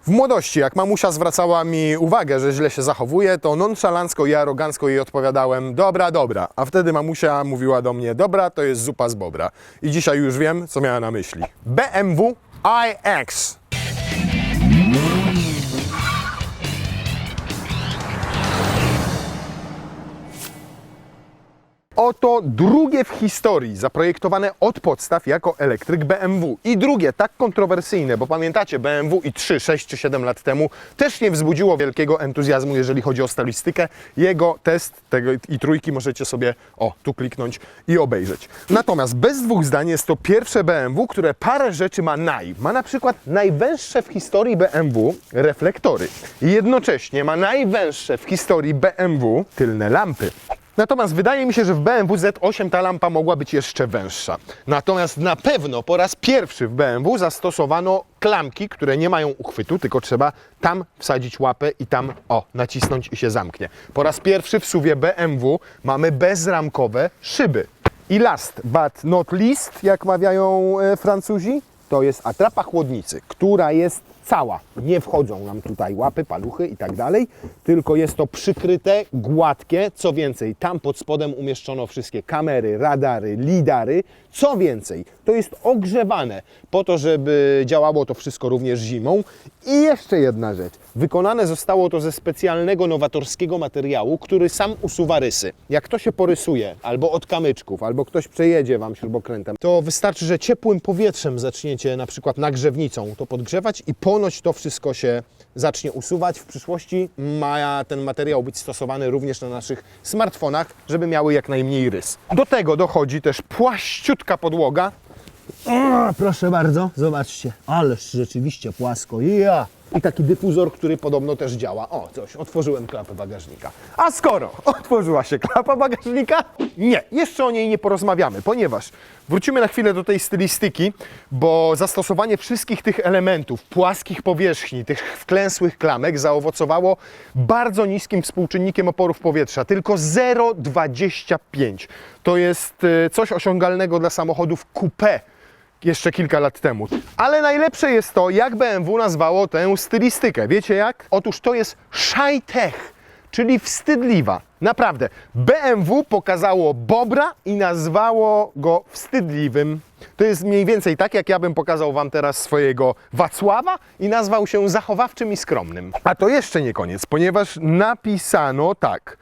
W młodości, jak mamusia zwracała mi uwagę, że źle się zachowuję, to nonszalancko i arogancko jej odpowiadałem: dobra, dobra. A wtedy mamusia mówiła do mnie: dobra, to jest zupa z bobra. I dzisiaj już wiem, co miała na myśli. BMW iX. Oto drugie w historii zaprojektowane od podstaw jako elektryk BMW. I drugie tak kontrowersyjne, bo pamiętacie, BMW i 6 czy 7 lat temu też nie wzbudziło wielkiego entuzjazmu, jeżeli chodzi o stylistykę. Jego test tego i trójki możecie sobie tu kliknąć i obejrzeć. Natomiast bez dwóch zdań jest to pierwsze BMW, które parę rzeczy ma na przykład najwęższe w historii BMW reflektory. I jednocześnie ma najwęższe w historii BMW tylne lampy. Natomiast wydaje mi się, że w BMW Z8 ta lampa mogła być jeszcze węższa. Natomiast na pewno po raz pierwszy w BMW zastosowano klamki, które nie mają uchwytu, tylko trzeba tam wsadzić łapę i tam nacisnąć i się zamknie. Po raz pierwszy w SUV-ie BMW mamy bezramkowe szyby. I last but not least, jak mawiają Francuzi, to jest atrapa chłodnicy, która jest cała. Nie wchodzą nam tutaj łapy, paluchy i tak dalej, tylko jest to przykryte, gładkie. Co więcej, tam pod spodem umieszczono wszystkie kamery, radary, lidary. Co więcej, to jest ogrzewane po to, żeby działało to wszystko również zimą. I jeszcze jedna rzecz. Wykonane zostało to ze specjalnego, nowatorskiego materiału, który sam usuwa rysy. Jak to się porysuje, albo od kamyczków, albo ktoś przejedzie Wam śrubokrętem, to wystarczy, że ciepłym powietrzem zaczniecie na przykład nagrzewnicą to podgrzewać i ponoć to wszystko się zacznie usuwać. W przyszłości ma ten materiał być stosowany również na naszych smartfonach, żeby miały jak najmniej rys. Do tego dochodzi też płaściutka podłoga. O, proszę bardzo, zobaczcie, ależ rzeczywiście płasko. Ja. I taki dyfuzor, który podobno też działa. Otworzyłem klapę bagażnika. A skoro otworzyła się klapa bagażnika, nie, jeszcze o niej nie porozmawiamy, ponieważ wrócimy na chwilę do tej stylistyki, bo zastosowanie wszystkich tych elementów, płaskich powierzchni, tych wklęsłych klamek zaowocowało bardzo niskim współczynnikiem oporów powietrza, tylko 0,25. To jest coś osiągalnego dla samochodów coupé jeszcze kilka lat temu. Ale najlepsze jest to, jak BMW nazwało tę stylistykę. Wiecie jak? Otóż to jest shy-tech, czyli wstydliwa. Naprawdę. BMW pokazało bobra i nazwało go wstydliwym. To jest mniej więcej tak, jak ja bym pokazał Wam teraz swojego Wacława i nazwał się zachowawczym i skromnym. A to jeszcze nie koniec, ponieważ napisano tak.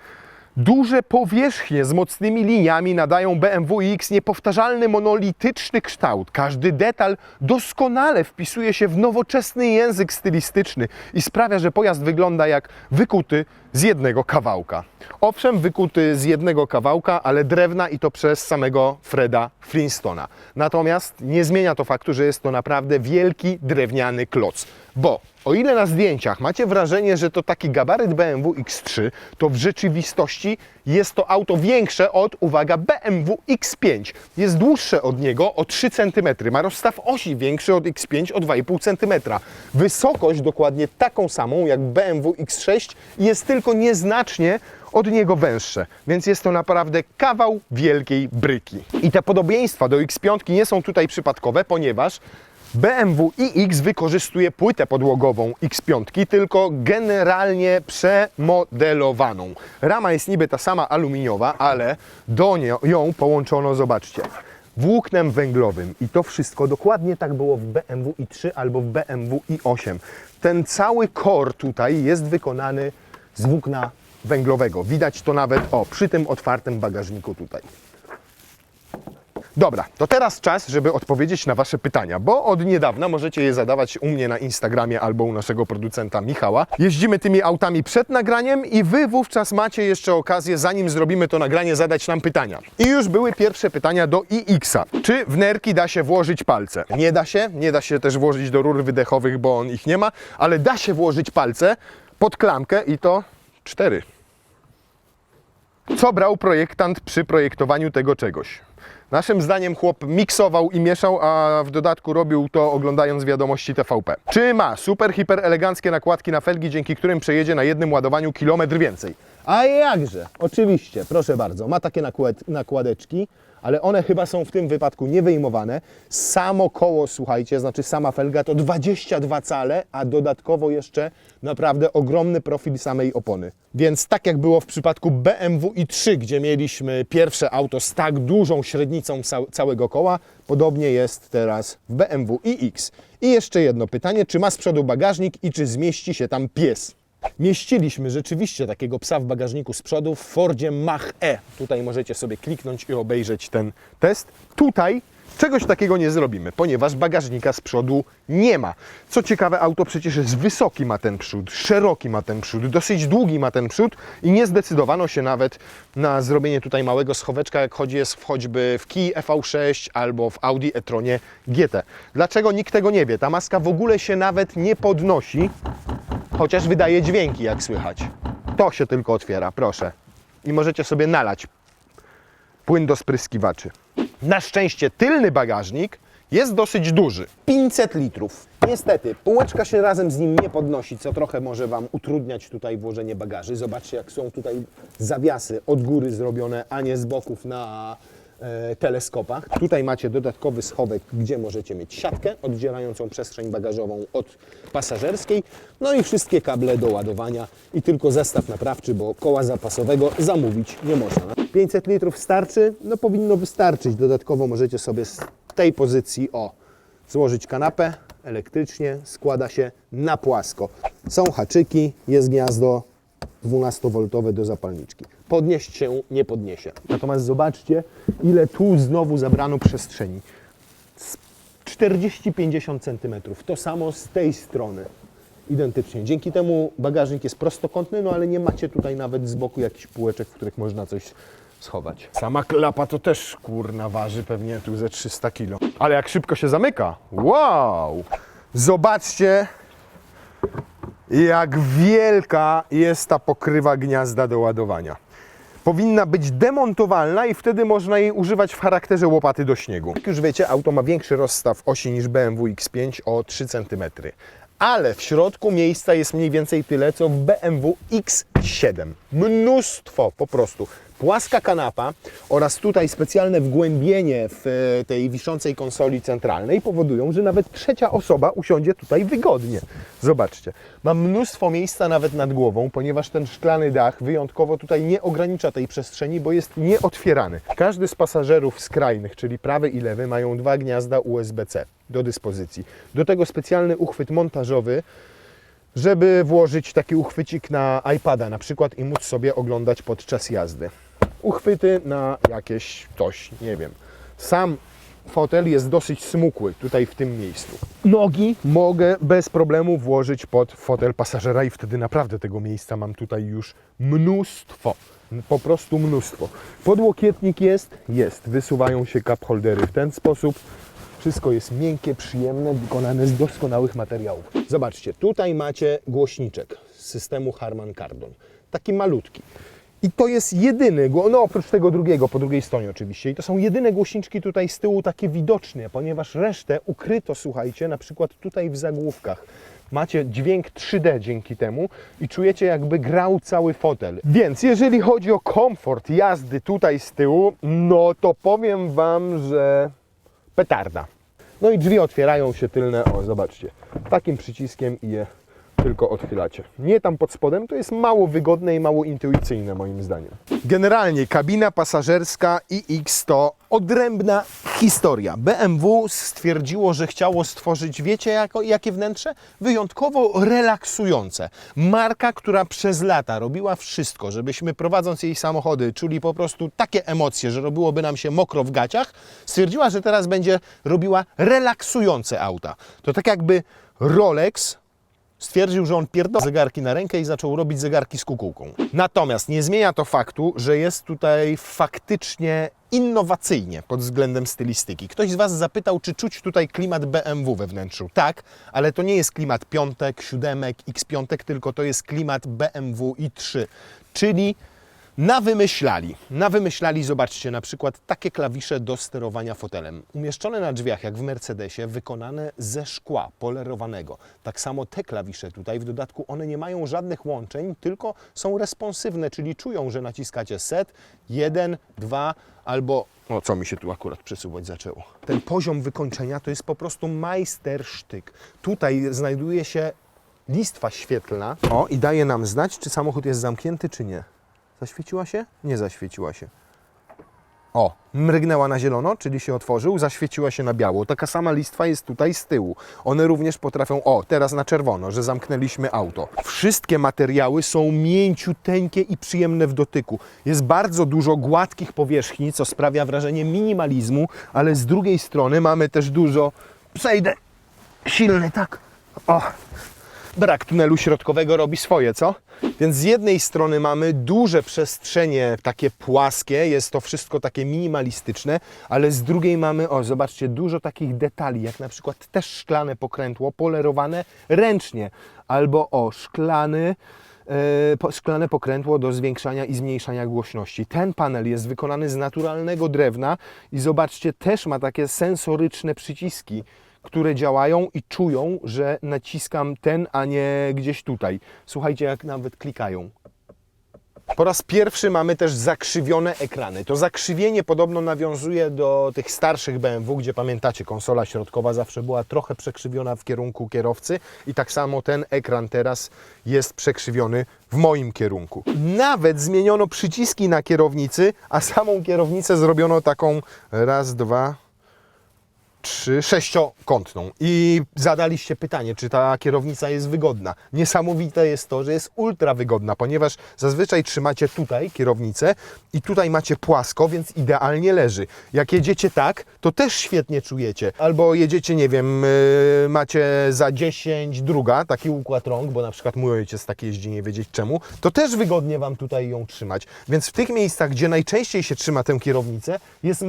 Duże powierzchnie z mocnymi liniami nadają BMW iX niepowtarzalny, monolityczny kształt. Każdy detal doskonale wpisuje się w nowoczesny język stylistyczny i sprawia, że pojazd wygląda jak wykuty z jednego kawałka. Owszem, wykuty z jednego kawałka, ale drewna i to przez samego Freda Flintstona. Natomiast nie zmienia to faktu, że jest to naprawdę wielki drewniany kloc. Bo o ile na zdjęciach macie wrażenie, że to taki gabaryt BMW X3, to w rzeczywistości jest to auto większe od, uwaga, BMW X5. Jest dłuższe od niego o 3 cm. Ma rozstaw osi większy od X5 o 2,5 cm. Wysokość dokładnie taką samą jak BMW X6 jest tylko nieznacznie od niego węższe, więc jest to naprawdę kawał wielkiej bryki. I te podobieństwa do X5 nie są tutaj przypadkowe, ponieważ BMW iX wykorzystuje płytę podłogową X5, tylko generalnie przemodelowaną. Rama jest niby ta sama aluminiowa, ale do ją połączono, zobaczcie, włóknem węglowym. I to wszystko dokładnie tak było w BMW i3 albo w BMW i8. Ten cały core tutaj jest wykonany z włókna węglowego. Widać to nawet przy tym otwartym bagażniku tutaj. Dobra, to teraz czas, żeby odpowiedzieć na Wasze pytania, bo od niedawna możecie je zadawać u mnie na Instagramie albo u naszego producenta Michała. Jeździmy tymi autami przed nagraniem i Wy wówczas macie jeszcze okazję, zanim zrobimy to nagranie, zadać nam pytania. I już były pierwsze pytania do iX-a. Czy w nerki da się włożyć palce? Nie da się też włożyć do rur wydechowych, bo on ich nie ma, ale da się włożyć palce pod klamkę i to 4. Co brał projektant przy projektowaniu tego czegoś? Naszym zdaniem chłop miksował i mieszał, a w dodatku robił to oglądając wiadomości TVP. Czy ma super, hiper eleganckie nakładki na felgi, dzięki którym przejedzie na jednym ładowaniu kilometr więcej? A jakże, oczywiście, proszę bardzo, ma takie nakładeczki. ale one chyba są w tym wypadku niewyjmowane. Samo koło, słuchajcie, znaczy sama felga to 22 cale, a dodatkowo jeszcze naprawdę ogromny profil samej opony. Więc tak jak było w przypadku BMW i3, gdzie mieliśmy pierwsze auto z tak dużą średnicą całego koła, podobnie jest teraz w BMW iX. I jeszcze jedno pytanie, czy ma z przodu bagażnik i czy zmieści się tam pies? Mieściliśmy rzeczywiście takiego psa w bagażniku z przodu w Fordzie Mach-E. Tutaj możecie sobie kliknąć i obejrzeć ten test. Tutaj czegoś takiego nie zrobimy, ponieważ bagażnika z przodu nie ma. Co ciekawe, auto przecież jest wysoki ma ten przód, szeroki ma ten przód, dosyć długi ma ten przód i nie zdecydowano się nawet na zrobienie tutaj małego schoweczka, jak jest choćby w Kia EV6 albo w Audi e-tronie GT. Dlaczego nikt tego nie wie? Ta maska w ogóle się nawet nie podnosi, chociaż wydaje dźwięki, jak słychać. To się tylko otwiera, proszę. I możecie sobie nalać płyn do spryskiwaczy. Na szczęście tylny bagażnik jest dosyć duży. 500 litrów. Niestety, półeczka się razem z nim nie podnosi, co trochę może Wam utrudniać tutaj włożenie bagaży. Zobaczcie, jak są tutaj zawiasy od góry zrobione, a nie z boków na teleskopach. Tutaj macie dodatkowy schowek, gdzie możecie mieć siatkę oddzielającą przestrzeń bagażową od pasażerskiej. No i wszystkie kable do ładowania i tylko zestaw naprawczy, bo koła zapasowego zamówić nie można. 500 litrów starczy? No powinno wystarczyć. Dodatkowo możecie sobie z tej pozycji złożyć kanapę elektrycznie, składa się na płasko. Są haczyki, jest gniazdo 12V do zapalniczki. Podnieść się nie podniesie. Natomiast zobaczcie, ile tu znowu zabrano przestrzeni. 40-50 cm. To samo z tej strony. Identycznie. Dzięki temu bagażnik jest prostokątny, no ale nie macie tutaj nawet z boku jakichś półeczek, w których można coś schować. Sama klapa to też, kurna, waży pewnie tu ze 300 kg. Ale jak szybko się zamyka. Wow! Zobaczcie, jak wielka jest ta pokrywa gniazda do ładowania. Powinna być demontowalna i wtedy można jej używać w charakterze łopaty do śniegu. Jak już wiecie, auto ma większy rozstaw osi niż BMW X5 o 3 cm. Ale w środku miejsca jest mniej więcej tyle, co w BMW X7. Mnóstwo po prostu. Płaska kanapa oraz tutaj specjalne wgłębienie w tej wiszącej konsoli centralnej powodują, że nawet trzecia osoba usiądzie tutaj wygodnie. Zobaczcie, mam mnóstwo miejsca nawet nad głową, ponieważ ten szklany dach wyjątkowo tutaj nie ogranicza tej przestrzeni, bo jest nieotwierany. Każdy z pasażerów skrajnych, czyli prawy i lewy, mają 2 gniazda USB-C do dyspozycji. Do tego specjalny uchwyt montażowy, żeby włożyć taki uchwycik na iPada na przykład i móc sobie oglądać podczas jazdy. Uchwyty na jakieś coś, nie wiem. Sam fotel jest dosyć smukły tutaj w tym miejscu. Nogi mogę bez problemu włożyć pod fotel pasażera i wtedy naprawdę tego miejsca mam tutaj już mnóstwo. Po prostu mnóstwo. Podłokietnik jest. Wysuwają się cup holdery w ten sposób. Wszystko jest miękkie, przyjemne, wykonane z doskonałych materiałów. Zobaczcie, tutaj macie głośniczek z systemu Harman Kardon. Taki malutki. I to jest jedyny, no oprócz tego drugiego, po drugiej stronie oczywiście. I to są jedyne głośniczki tutaj z tyłu takie widoczne, ponieważ resztę ukryto, słuchajcie, na przykład tutaj w zagłówkach. Macie dźwięk 3D dzięki temu i czujecie, jakby grał cały fotel. Więc jeżeli chodzi o komfort jazdy tutaj z tyłu, no to powiem Wam, że petarda. No i drzwi otwierają się tylne, zobaczcie, takim przyciskiem i je tylko odchylacie. Nie tam pod spodem, to jest mało wygodne i mało intuicyjne moim zdaniem. Generalnie kabina pasażerska iX to odrębna historia. BMW stwierdziło, że chciało stworzyć, wiecie jakie wnętrze? Wyjątkowo relaksujące. Marka, która przez lata robiła wszystko, żebyśmy prowadząc jej samochody czuli po prostu takie emocje, że robiłoby nam się mokro w gaciach, stwierdziła, że teraz będzie robiła relaksujące auta. To tak jakby Rolex stwierdził, że on pierdolę zegarki na rękę i zaczął robić zegarki z kukułką. Natomiast nie zmienia to faktu, że jest tutaj faktycznie innowacyjnie pod względem stylistyki. Ktoś z Was zapytał, czy czuć tutaj klimat BMW we wnętrzu. Tak, ale to nie jest klimat piątek, siódemek, X5, tylko to jest klimat BMW i3, czyli Nawymyślali, zobaczcie, na przykład takie klawisze do sterowania fotelem. Umieszczone na drzwiach, jak w Mercedesie, wykonane ze szkła polerowanego. Tak samo te klawisze tutaj, w dodatku one nie mają żadnych łączeń, tylko są responsywne, czyli czują, że naciskacie set, 1, 2 albo... O, co mi się tu akurat przesuwać zaczęło. Ten poziom wykończenia to jest po prostu majstersztyk. Tutaj znajduje się listwa świetlna. O, i daje nam znać, czy samochód jest zamknięty, czy nie. Zaświeciła się? Nie zaświeciła się. O, mrygnęła na zielono, czyli się otworzył, zaświeciła się na biało. Taka sama listwa jest tutaj z tyłu. One również potrafią, o, teraz na czerwono, że zamknęliśmy auto. Wszystkie materiały są mięciuteńkie i przyjemne w dotyku. Jest bardzo dużo gładkich powierzchni, co sprawia wrażenie minimalizmu, ale z drugiej strony mamy też dużo, przejdę, silny, tak, o. Brak tunelu środkowego robi swoje, co? Więc z jednej strony mamy duże przestrzenie takie płaskie, jest to wszystko takie minimalistyczne, ale z drugiej mamy, o zobaczcie, dużo takich detali, jak na przykład też szklane pokrętło polerowane ręcznie, albo o szklane pokrętło do zwiększania i zmniejszania głośności. Ten panel jest wykonany z naturalnego drewna i zobaczcie, też ma takie sensoryczne przyciski, które działają i czują, że naciskam ten, a nie gdzieś tutaj. Słuchajcie, jak nawet klikają. Po raz pierwszy mamy też zakrzywione ekrany. To zakrzywienie podobno nawiązuje do tych starszych BMW, gdzie pamiętacie, konsola środkowa zawsze była trochę przekrzywiona w kierunku kierowcy i tak samo ten ekran teraz jest przekrzywiony w moim kierunku. Nawet zmieniono przyciski na kierownicy, a samą kierownicę zrobiono taką raz, dwa, 3, 6-kątną. I zadaliście pytanie, czy ta kierownica jest wygodna. Niesamowite jest to, że jest ultra wygodna, ponieważ zazwyczaj trzymacie tutaj kierownicę i tutaj macie płasko, więc idealnie leży. Jak jedziecie tak, to też świetnie czujecie. Albo jedziecie, nie wiem, macie za 10 druga, taki układ rąk, bo na przykład mój ojciec tak jeździ, nie wiedzieć czemu, to też wygodnie Wam tutaj ją trzymać. Więc w tych miejscach, gdzie najczęściej się trzyma tę kierownicę, jest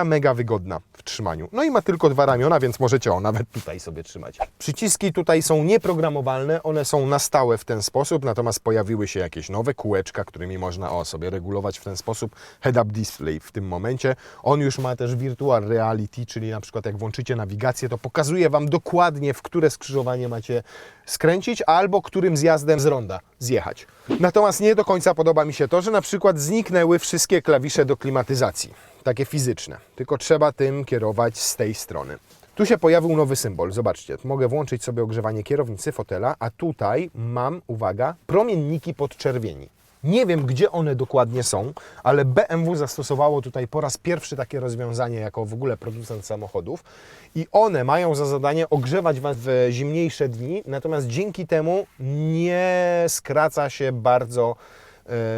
mega wygodna w trzymaniu. No i ma tylko 2 ramiona, więc możecie nawet tutaj sobie trzymać. Przyciski tutaj są nieprogramowalne, one są na stałe w ten sposób, natomiast pojawiły się jakieś nowe kółeczka, którymi można sobie regulować w ten sposób head-up display w tym momencie. On już ma też virtual reality, czyli na przykład jak włączycie nawigację, to pokazuje Wam dokładnie, w które skrzyżowanie macie skręcić, albo którym zjazdem z ronda zjechać. Natomiast nie do końca podoba mi się to, że na przykład zniknęły wszystkie klawisze do klimatyzacji. Takie fizyczne, tylko trzeba tym kierować z tej strony. Tu się pojawił nowy symbol, zobaczcie, mogę włączyć sobie ogrzewanie kierownicy, fotela, a tutaj mam, uwaga, promienniki podczerwieni. Nie wiem, gdzie one dokładnie są, ale BMW zastosowało tutaj po raz pierwszy takie rozwiązanie jako w ogóle producent samochodów i one mają za zadanie ogrzewać Was w zimniejsze dni, natomiast dzięki temu nie skraca się bardzo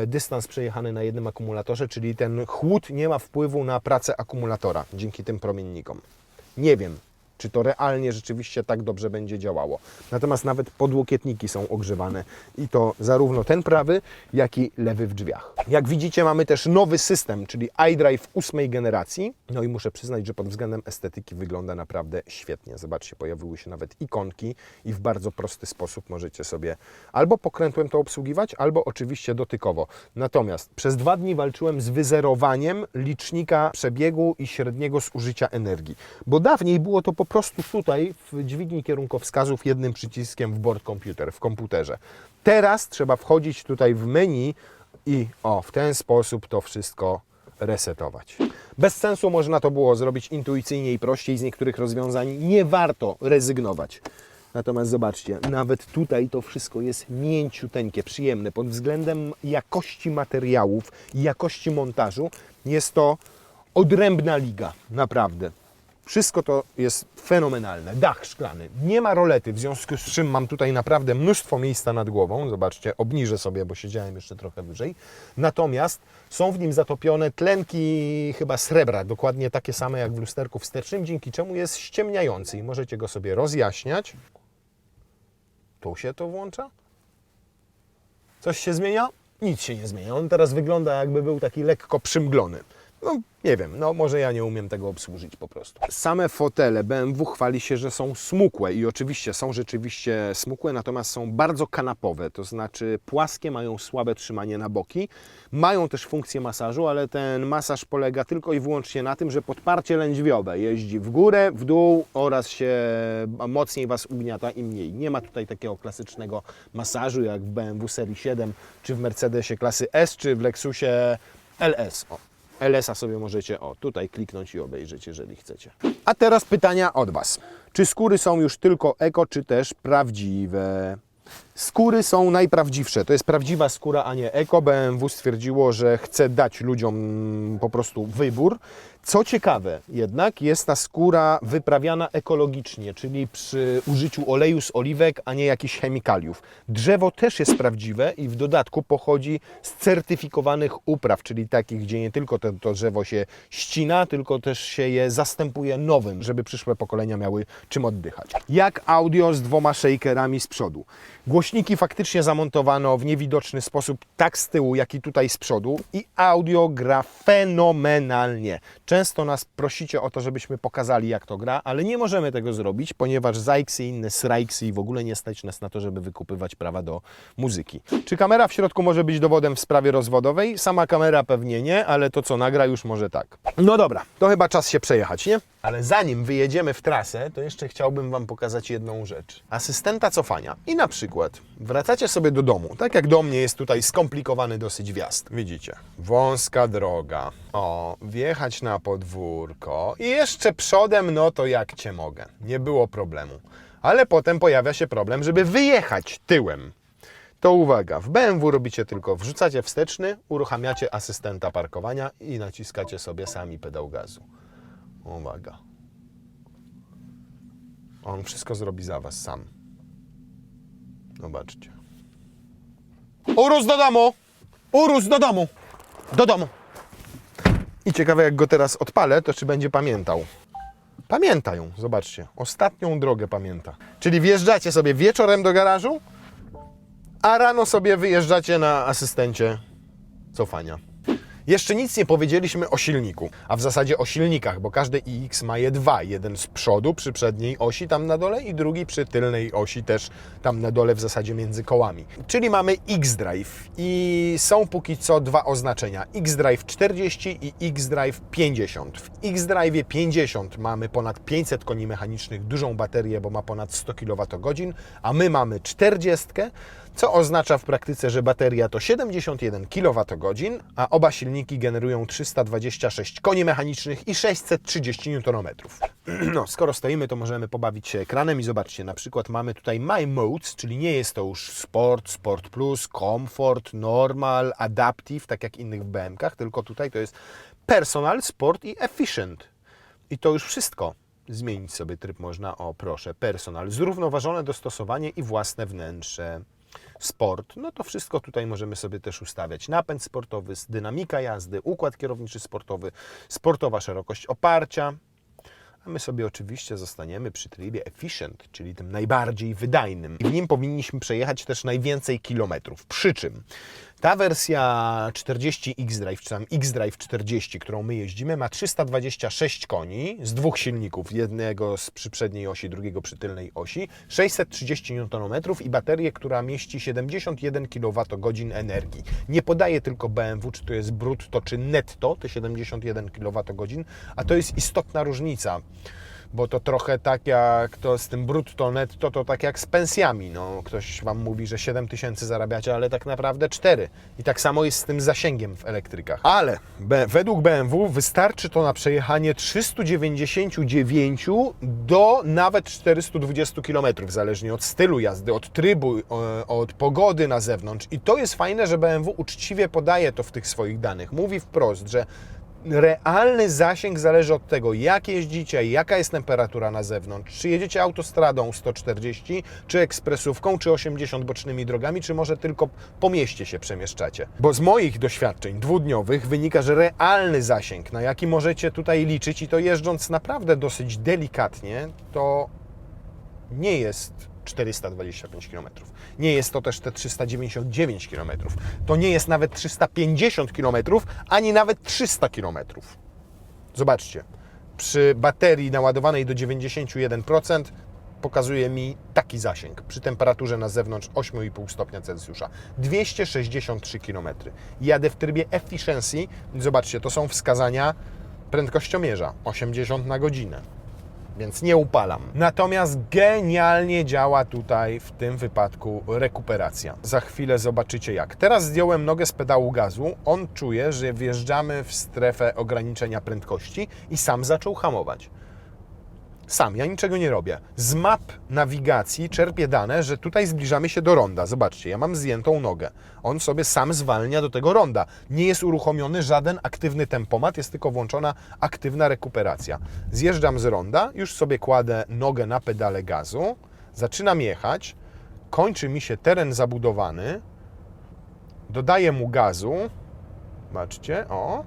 dystans przejechany na jednym akumulatorze, czyli ten chłód nie ma wpływu na pracę akumulatora dzięki tym promiennikom. Nie wiem, czy to realnie rzeczywiście tak dobrze będzie działało. Natomiast nawet podłokietniki są ogrzewane i to zarówno ten prawy, jak i lewy w drzwiach. Jak widzicie, mamy też nowy system, czyli iDrive 8 generacji. No i muszę przyznać, że pod względem estetyki wygląda naprawdę świetnie. Zobaczcie, pojawiły się nawet ikonki i w bardzo prosty sposób możecie sobie albo pokrętłem to obsługiwać, albo oczywiście dotykowo. Natomiast przez 2 dni walczyłem z wyzerowaniem licznika przebiegu i średniego zużycia energii, bo dawniej było to po prostu tutaj w dźwigni kierunkowskazów jednym przyciskiem w board computer, w komputerze. Teraz trzeba wchodzić tutaj w menu i w ten sposób to wszystko resetować. Bez sensu można to było zrobić intuicyjnie i prościej, z niektórych rozwiązań nie warto rezygnować. Natomiast zobaczcie, nawet tutaj to wszystko jest mięciuteńkie, przyjemne. Pod względem jakości materiałów i jakości montażu jest to odrębna liga, naprawdę. Wszystko to jest fenomenalne. Dach szklany, nie ma rolety, w związku z czym mam tutaj naprawdę mnóstwo miejsca nad głową. Zobaczcie, obniżę sobie, bo siedziałem jeszcze trochę wyżej. Natomiast są w nim zatopione tlenki chyba srebra, dokładnie takie same jak w lusterku wstecznym, dzięki czemu jest ściemniający i możecie go sobie rozjaśniać. Tu się to włącza. Coś się zmienia? Nic się nie zmienia. On teraz wygląda, jakby był taki lekko przymglony. No nie wiem, no może ja nie umiem tego obsłużyć po prostu. Same fotele BMW chwali się, że są smukłe i oczywiście są rzeczywiście smukłe, natomiast są bardzo kanapowe, to znaczy płaskie, mają słabe trzymanie na boki. Mają też funkcję masażu, ale ten masaż polega tylko i wyłącznie na tym, że podparcie lędźwiowe jeździ w górę, w dół oraz się mocniej Was ugniata i mniej. Nie ma tutaj takiego klasycznego masażu jak w BMW serii 7, czy w Mercedesie klasy S, czy w Lexusie LS. O. LS-a sobie możecie tutaj kliknąć i obejrzeć, jeżeli chcecie. A teraz pytania od Was. Czy skóry są już tylko eko, czy też prawdziwe? Skóry są najprawdziwsze. To jest prawdziwa skóra, a nie eko. BMW stwierdziło, że chce dać ludziom po prostu wybór. Co ciekawe jednak, jest ta skóra wyprawiana ekologicznie, czyli przy użyciu oleju z oliwek, a nie jakichś chemikaliów. Drzewo też jest prawdziwe i w dodatku pochodzi z certyfikowanych upraw, czyli takich, gdzie nie tylko to drzewo się ścina, tylko też się je zastępuje nowym, żeby przyszłe pokolenia miały czym oddychać. Jak audio z 2 shakerami z przodu. Głośniki faktycznie zamontowano w niewidoczny sposób, tak z tyłu, jak i tutaj z przodu i audio gra fenomenalnie. Często nas prosicie o to, żebyśmy pokazali, jak to gra, ale nie możemy tego zrobić, ponieważ Zajksy i inne Srajksy i w ogóle nie stać nas na to, żeby wykupywać prawa do muzyki. Czy kamera w środku może być dowodem w sprawie rozwodowej? Sama kamera pewnie nie, ale to, co nagra, już może tak. No dobra, to chyba czas się przejechać, nie? Ale zanim wyjedziemy w trasę, to jeszcze chciałbym Wam pokazać jedną rzecz. Asystenta cofania. I na przykład wracacie sobie do domu. Tak jak do mnie jest tutaj skomplikowany dosyć wjazd. Widzicie? Wąska droga. O, wjechać na podwórko. I jeszcze przodem, no to jak Cię mogę. Nie było problemu. Ale potem pojawia się problem, żeby wyjechać tyłem. To uwaga, w BMW robicie tylko wrzucacie wsteczny, uruchamiacie asystenta parkowania i naciskacie sobie sami pedał gazu. Uwaga. On wszystko zrobi za Was sam. Zobaczcie. Urus do domu! Urus do domu! Do domu! I ciekawe, jak go teraz odpalę, to czy będzie pamiętał. Pamięta ją, zobaczcie. Ostatnią drogę pamięta. Czyli wjeżdżacie sobie wieczorem do garażu, a rano sobie wyjeżdżacie na asystencie cofania. Jeszcze nic nie powiedzieliśmy o silniku, a w zasadzie o silnikach, bo każdy iX ma je 2. Jeden z przodu przy przedniej osi tam na dole i drugi przy tylnej osi też tam na dole w zasadzie między kołami. Czyli mamy X-Drive i są póki co 2 oznaczenia. X-Drive 40 i X-Drive 50. W X-Drive 50 mamy ponad 500 koni mechanicznych, dużą baterię, bo ma ponad 100 kWh, a my mamy 40, co oznacza w praktyce, że bateria to 71 kWh, a oba silniki generują 326 koni mechanicznych i 630 Nm. No, skoro stoimy, to możemy pobawić się ekranem i zobaczcie, na przykład mamy tutaj My Modes, czyli nie jest to już Sport, Sport Plus, Comfort, Normal, Adaptive, tak jak innych w BM-kach, tylko tutaj to jest Personal, Sport i Efficient. I to już wszystko. Zmienić sobie tryb można, o proszę, Personal, zrównoważone dostosowanie i własne wnętrze. Sport, no to wszystko tutaj możemy sobie też ustawiać. Napęd sportowy, dynamika jazdy, układ kierowniczy sportowy, sportowa szerokość oparcia. A my sobie oczywiście zostaniemy przy trybie Efficient, czyli tym najbardziej wydajnym. I w nim powinniśmy przejechać też najwięcej kilometrów. Przy czym ta wersja 40 X-Drive, czy tam X-Drive 40, którą my jeździmy, ma 326 koni z 2 silników, jednego przy przedniej osi, drugiego przy tylnej osi, 630 Nm i baterię, która mieści 71 kWh energii. Nie podaje tylko BMW, czy to jest brutto, czy netto, te 71 kWh, a to jest istotna różnica. Bo to trochę tak jak to z tym brutto, netto, to tak jak z pensjami. No, ktoś Wam mówi, że 7 tysięcy zarabiacie, ale tak naprawdę 4. I tak samo jest z tym zasięgiem w elektrykach. Ale według BMW wystarczy to na przejechanie 399 do nawet 420 km, zależnie od stylu jazdy, od trybu, od pogody na zewnątrz. I to jest fajne, że BMW uczciwie podaje to w tych swoich danych. Mówi wprost, że realny zasięg zależy od tego, jak jeździcie, jaka jest temperatura na zewnątrz, czy jedziecie autostradą 140, czy ekspresówką, czy 80 bocznymi drogami, czy może tylko po mieście się przemieszczacie. Bo z moich doświadczeń dwudniowych wynika, że realny zasięg, na jaki możecie tutaj liczyć i to jeżdżąc naprawdę dosyć delikatnie, to nie jest 425 km. Nie jest to też te 399 km. To nie jest nawet 350 km, ani nawet 300 km. Zobaczcie, przy baterii naładowanej do 91% pokazuje mi taki zasięg przy temperaturze na zewnątrz 8,5 stopnia Celsjusza. 263 km. Jadę w trybie efficiency. Zobaczcie, to są wskazania prędkościomierza 80 na godzinę. Więc nie upalam. Natomiast genialnie działa tutaj w tym wypadku rekuperacja. Za chwilę zobaczycie jak. Teraz zdjąłem nogę z pedału gazu. On czuje, że wjeżdżamy w strefę ograniczenia prędkości i sam zaczął hamować. Sam, ja niczego nie robię. Z map nawigacji czerpię dane, że tutaj zbliżamy się do ronda. Zobaczcie, ja mam zdjętą nogę. On sobie sam zwalnia do tego ronda. Nie jest uruchomiony żaden aktywny tempomat, jest tylko włączona aktywna rekuperacja. Zjeżdżam z ronda, już sobie kładę nogę na pedale gazu, zaczynam jechać, kończy mi się teren zabudowany, dodaję mu gazu, zobaczcie, o,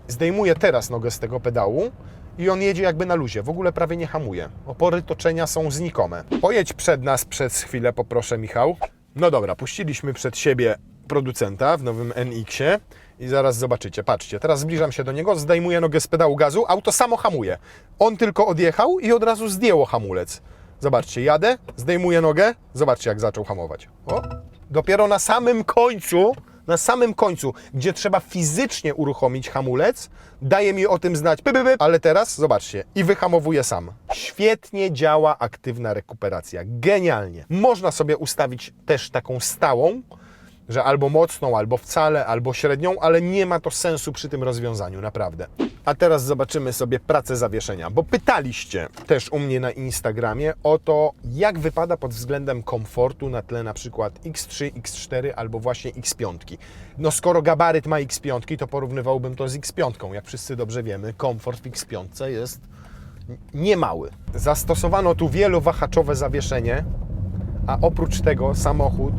zdejmuję teraz nogę z tego pedału, i on jedzie jakby na luzie, w ogóle prawie nie hamuje. Opory toczenia są znikome. Pojedź przed nas przez chwilę, poproszę, Michał. No dobra, puściliśmy przed siebie producenta w nowym NX-ie i zaraz zobaczycie, patrzcie, teraz zbliżam się do niego, zdejmuję nogę z pedału gazu, auto samo hamuje. On tylko odjechał i od razu zdjęło hamulec. Zobaczcie, jadę, zdejmuję nogę, zobaczcie jak zaczął hamować. O, dopiero na samym końcu, gdzie trzeba fizycznie uruchomić hamulec, daje mi o tym znać, ale teraz, zobaczcie, i wyhamowuje sam. Świetnie działa aktywna rekuperacja, genialnie. Można sobie ustawić też taką stałą, że albo mocną, albo wcale, albo średnią, ale nie ma to sensu przy tym rozwiązaniu, naprawdę. A teraz zobaczymy sobie pracę zawieszenia, bo pytaliście też u mnie na Instagramie o to, jak wypada pod względem komfortu na tle na przykład X3, X4 albo właśnie X5. No skoro gabaryt ma X5, to porównywałbym to z X5. Jak wszyscy dobrze wiemy, komfort w X5 jest niemały. Zastosowano tu wielowahaczowe zawieszenie, a oprócz tego samochód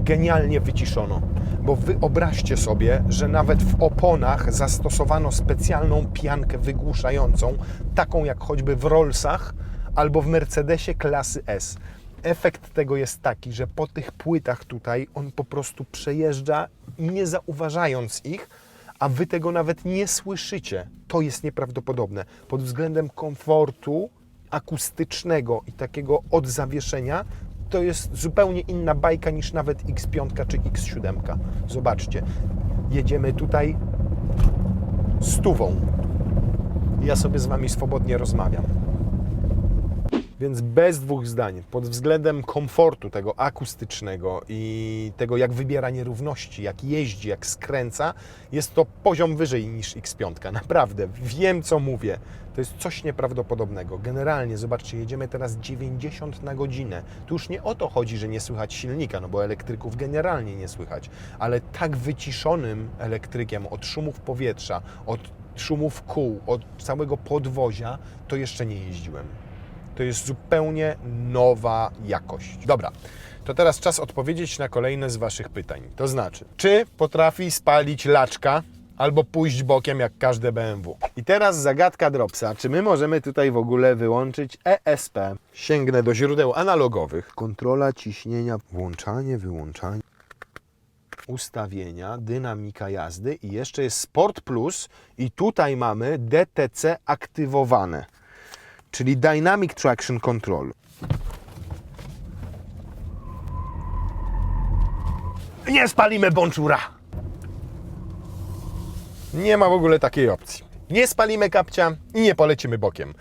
genialnie wyciszono, bo wyobraźcie sobie, że nawet w oponach zastosowano specjalną piankę wygłuszającą, taką jak choćby w Rollsach albo w Mercedesie klasy S. Efekt tego jest taki, że po tych płytach tutaj on po prostu przejeżdża, nie zauważając ich, a Wy tego nawet nie słyszycie. To jest nieprawdopodobne. Pod względem komfortu akustycznego i takiego odzawieszenia to jest zupełnie inna bajka niż nawet X5 czy X7. Zobaczcie, jedziemy tutaj 100. Ja sobie z Wami swobodnie rozmawiam. Więc bez dwóch zdań, pod względem komfortu tego akustycznego i tego, jak wybiera nierówności, jak jeździ, jak skręca, jest to poziom wyżej niż X5. Naprawdę, wiem co mówię. To jest coś nieprawdopodobnego. Generalnie, zobaczcie, jedziemy teraz 90 na godzinę. Tu już nie o to chodzi, że nie słychać silnika, no bo elektryków generalnie nie słychać, ale tak wyciszonym elektrykiem od szumów powietrza, od szumów kół, od całego podwozia, to jeszcze nie jeździłem. To jest zupełnie nowa jakość. Dobra, to teraz czas odpowiedzieć na kolejne z Waszych pytań. To znaczy, czy potrafi spalić laczka albo pójść bokiem jak każde BMW? I teraz zagadka Dropsa. Czy my możemy tutaj w ogóle wyłączyć ESP? Sięgnę do źródeł analogowych. Kontrola ciśnienia, włączanie, wyłączanie, ustawienia, dynamika jazdy i jeszcze jest Sport Plus i tutaj mamy DTC aktywowane, czyli Dynamic Traction Control. Nie spalimy Bonczura! Nie ma w ogóle takiej opcji. Nie spalimy kapcia i nie polecimy bokiem.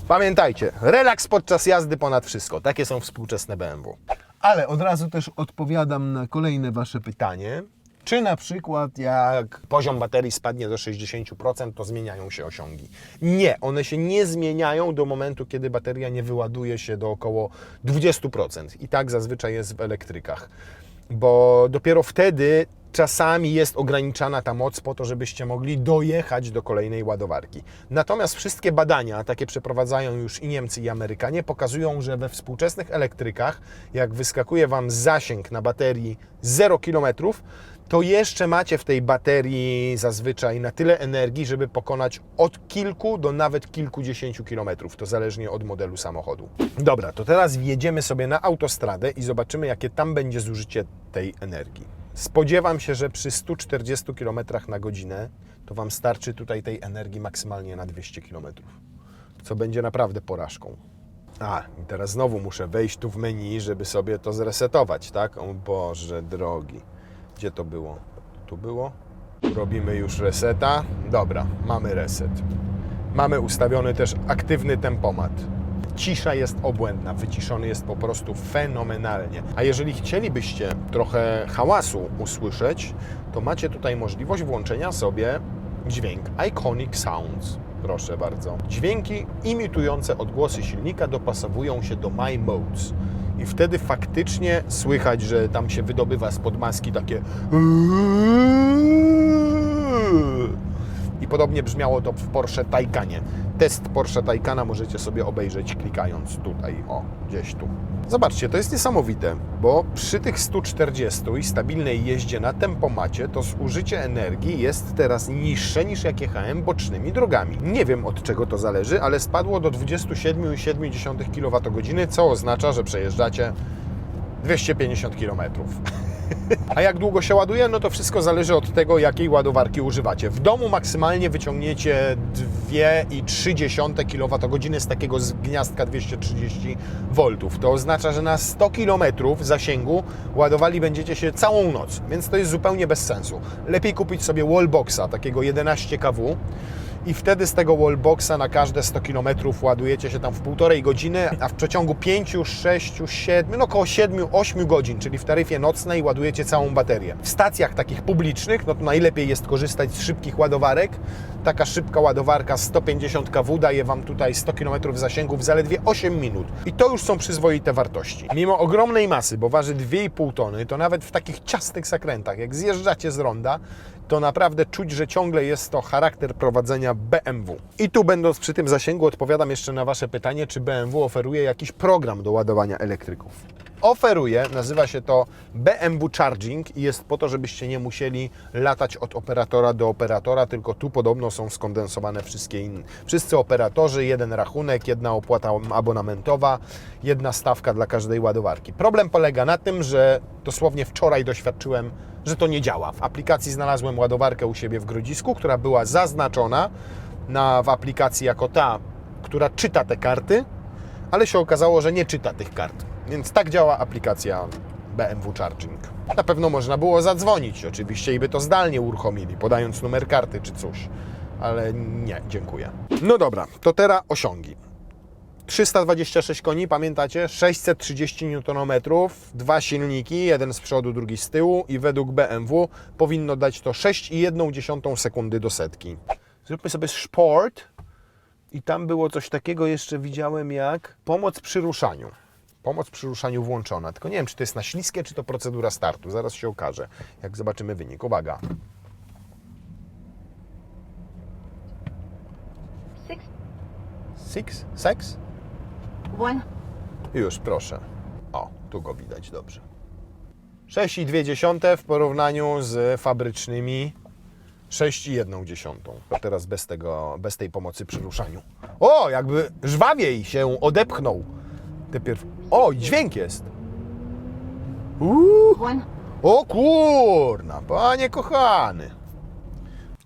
Pamiętajcie, relaks podczas jazdy ponad wszystko. Takie są współczesne BMW. Ale od razu też odpowiadam na kolejne Wasze pytanie. Czy na przykład jak poziom baterii spadnie do 60%, to zmieniają się osiągi? Nie, one się nie zmieniają do momentu, kiedy bateria nie wyładuje się do około 20%. I tak zazwyczaj jest w elektrykach. Bo dopiero wtedy czasami jest ograniczana ta moc po to, żebyście mogli dojechać do kolejnej ładowarki. Natomiast wszystkie badania, takie przeprowadzają już i Niemcy, i Amerykanie, pokazują, że we współczesnych elektrykach, jak wyskakuje Wam zasięg na baterii 0 km, to jeszcze macie w tej baterii zazwyczaj na tyle energii, żeby pokonać od kilku do nawet kilkudziesięciu kilometrów. To zależnie od modelu samochodu. Dobra, to teraz wjedziemy sobie na autostradę i zobaczymy, jakie tam będzie zużycie tej energii. Spodziewam się, że przy 140 km na godzinę to Wam starczy tutaj tej energii maksymalnie na 200 km, co będzie naprawdę porażką. I teraz znowu muszę wejść tu w menu, żeby sobie to zresetować, tak? O Boże drogi. Gdzie to było? Tu było? Robimy już reseta. Dobra, mamy reset. Mamy ustawiony też aktywny tempomat. Cisza jest obłędna, wyciszony jest po prostu fenomenalnie. A jeżeli chcielibyście trochę hałasu usłyszeć, to macie tutaj możliwość włączenia sobie dźwięk Iconic Sounds. Proszę bardzo. Dźwięki imitujące odgłosy silnika dopasowują się do My Modes. I wtedy faktycznie słychać, że tam się wydobywa spod maski takie i podobnie brzmiało to w Porsche Taycanie. Test Porsche Taycana możecie sobie obejrzeć klikając tutaj, gdzieś tu. Zobaczcie, to jest niesamowite, bo przy tych 140 i stabilnej jeździe na tempomacie to zużycie energii jest teraz niższe niż jak jechałem bocznymi drogami. Nie wiem, od czego to zależy, ale spadło do 27,7 kWh, co oznacza, że przejeżdżacie 250 km. A jak długo się ładuje? No to wszystko zależy od tego, jakiej ładowarki używacie. W domu maksymalnie wyciągniecie 2,3 kWh z takiego gniazdka 230 V. To oznacza, że na 100 km zasięgu ładowali będziecie się całą noc, więc to jest zupełnie bez sensu. Lepiej kupić sobie wallboxa, takiego 11 kW, i wtedy z tego wallboxa na każde 100 km ładujecie się tam w 1,5 godziny, a w przeciągu 5, 6, 7, no około 7-8 godzin, czyli w taryfie nocnej ładujecie całą baterię. W stacjach takich publicznych, no to najlepiej jest korzystać z szybkich ładowarek. Taka szybka ładowarka 150 kW daje Wam tutaj 100 km zasięgu w zaledwie 8 minut. I to już są przyzwoite wartości. Mimo ogromnej masy, bo waży 2,5 tony, to nawet w takich ciasnych zakrętach, jak zjeżdżacie z ronda, to naprawdę czuć, że ciągle jest to charakter prowadzenia BMW. I tu, będąc przy tym zasięgu, odpowiadam jeszcze na Wasze pytanie, czy BMW oferuje jakiś program do ładowania elektryków. Oferuje, nazywa się to BMW Charging i jest po to, żebyście nie musieli latać od operatora do operatora, tylko tu podobno są skondensowane wszyscy operatorzy, jeden rachunek, jedna opłata abonamentowa, jedna stawka dla każdej ładowarki. Problem polega na tym, że dosłownie wczoraj doświadczyłem, że to nie działa. W aplikacji znalazłem ładowarkę u siebie w Grodzisku, która była zaznaczona w aplikacji jako ta, która czyta te karty, ale się okazało, że nie czyta tych kart. Więc tak działa aplikacja BMW Charging. Na pewno można było zadzwonić oczywiście i by to zdalnie uruchomili, podając numer karty czy coś. Ale nie, dziękuję. No dobra, to teraz osiągi. 326 koni, pamiętacie? 630 Nm, dwa silniki, jeden z przodu, drugi z tyłu i według BMW powinno dać to 6,1 sekundy do setki. Zróbmy sobie sport i tam było coś takiego, jeszcze widziałem, jak pomoc przy ruszaniu. Pomoc przy ruszaniu włączona, tylko nie wiem, czy to jest na śliskie, czy to procedura startu. Zaraz się okaże, jak zobaczymy wynik. Uwaga. 6? 1. Już, proszę. O, tu go widać dobrze. 6,2 w porównaniu z fabrycznymi 6,1. A teraz bez tej pomocy przy ruszaniu. O, jakby żwawiej się odepchnął. O, dźwięk jest. 1. O kurna, panie kochany.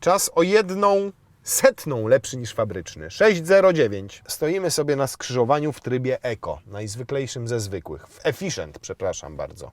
Czas o 1/100 lepszy niż fabryczny. 6,09. Stoimy sobie na skrzyżowaniu w trybie Eco, najzwyklejszym ze zwykłych. W Efficient, przepraszam bardzo.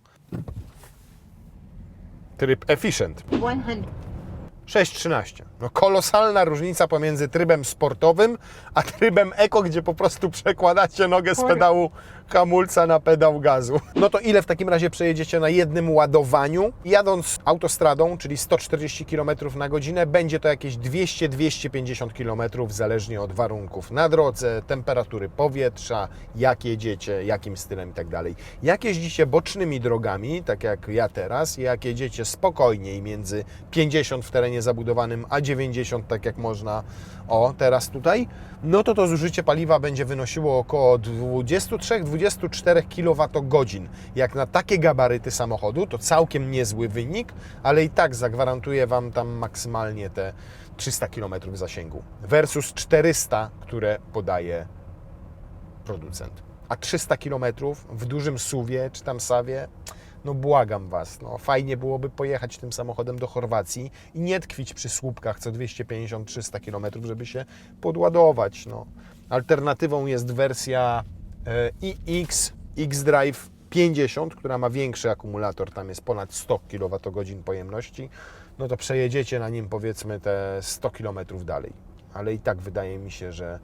Tryb Efficient. 100. 6,13. No kolosalna różnica pomiędzy trybem sportowym, a trybem eko, gdzie po prostu przekładacie nogę z pedału hamulca na pedał gazu. No to ile w takim razie przejedziecie na jednym ładowaniu? Jadąc autostradą, czyli 140 km na godzinę, będzie to jakieś 200-250 km, zależnie od warunków na drodze, temperatury powietrza, jak jedziecie, jakim stylem i tak dalej. Jak jeździcie bocznymi drogami, tak jak ja teraz, jak jedziecie spokojniej między 50 w terenie zabudowanym, a 90, tak jak można, teraz tutaj, no to zużycie paliwa będzie wynosiło około 23-24 kWh. Jak na takie gabaryty samochodu, to całkiem niezły wynik, ale i tak zagwarantuję Wam tam maksymalnie te 300 km zasięgu versus 400, które podaje producent. A 300 km w dużym SUV-ie czy tam SAV-ie, no błagam Was, no fajnie byłoby pojechać tym samochodem do Chorwacji i nie tkwić przy słupkach co 250-300 km, żeby się podładować. No. Alternatywą jest wersja iX xDrive 50, która ma większy akumulator, tam jest ponad 100 kWh pojemności, no to przejedziecie na nim powiedzmy te 100 km dalej. Ale i tak wydaje mi się, że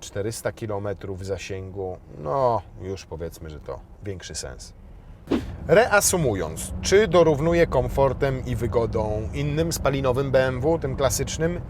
400 km zasięgu, no już powiedzmy, że to większy sens. Reasumując, czy dorównuje komfortem i wygodą innym spalinowym BMW, tym klasycznym?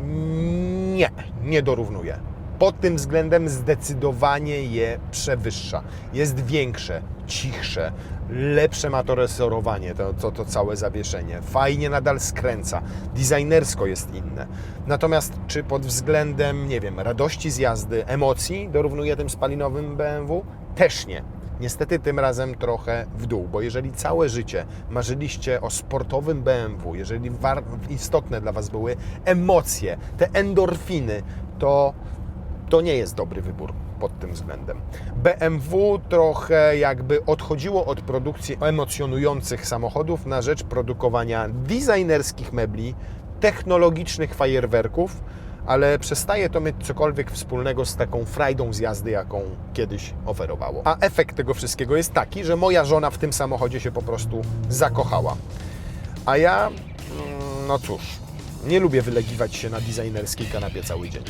Nie, nie dorównuje. Pod tym względem zdecydowanie je przewyższa. Jest większe, cichsze, lepsze ma to resorowanie, to całe zawieszenie. Fajnie nadal skręca, designersko jest inne. Natomiast czy pod względem, nie wiem, radości z jazdy, emocji dorównuje tym spalinowym BMW? Też nie. Niestety tym razem trochę w dół, bo jeżeli całe życie marzyliście o sportowym BMW, jeżeli istotne dla Was były emocje, te endorfiny, to nie jest dobry wybór pod tym względem. BMW trochę jakby odchodziło od produkcji emocjonujących samochodów na rzecz produkowania designerskich mebli, technologicznych fajerwerków, ale przestaje to mieć cokolwiek wspólnego z taką frajdą z jazdy, jaką kiedyś oferowało. A efekt tego wszystkiego jest taki, że moja żona w tym samochodzie się po prostu zakochała. A ja, no cóż, nie lubię wylegiwać się na designerskiej kanapie cały dzień.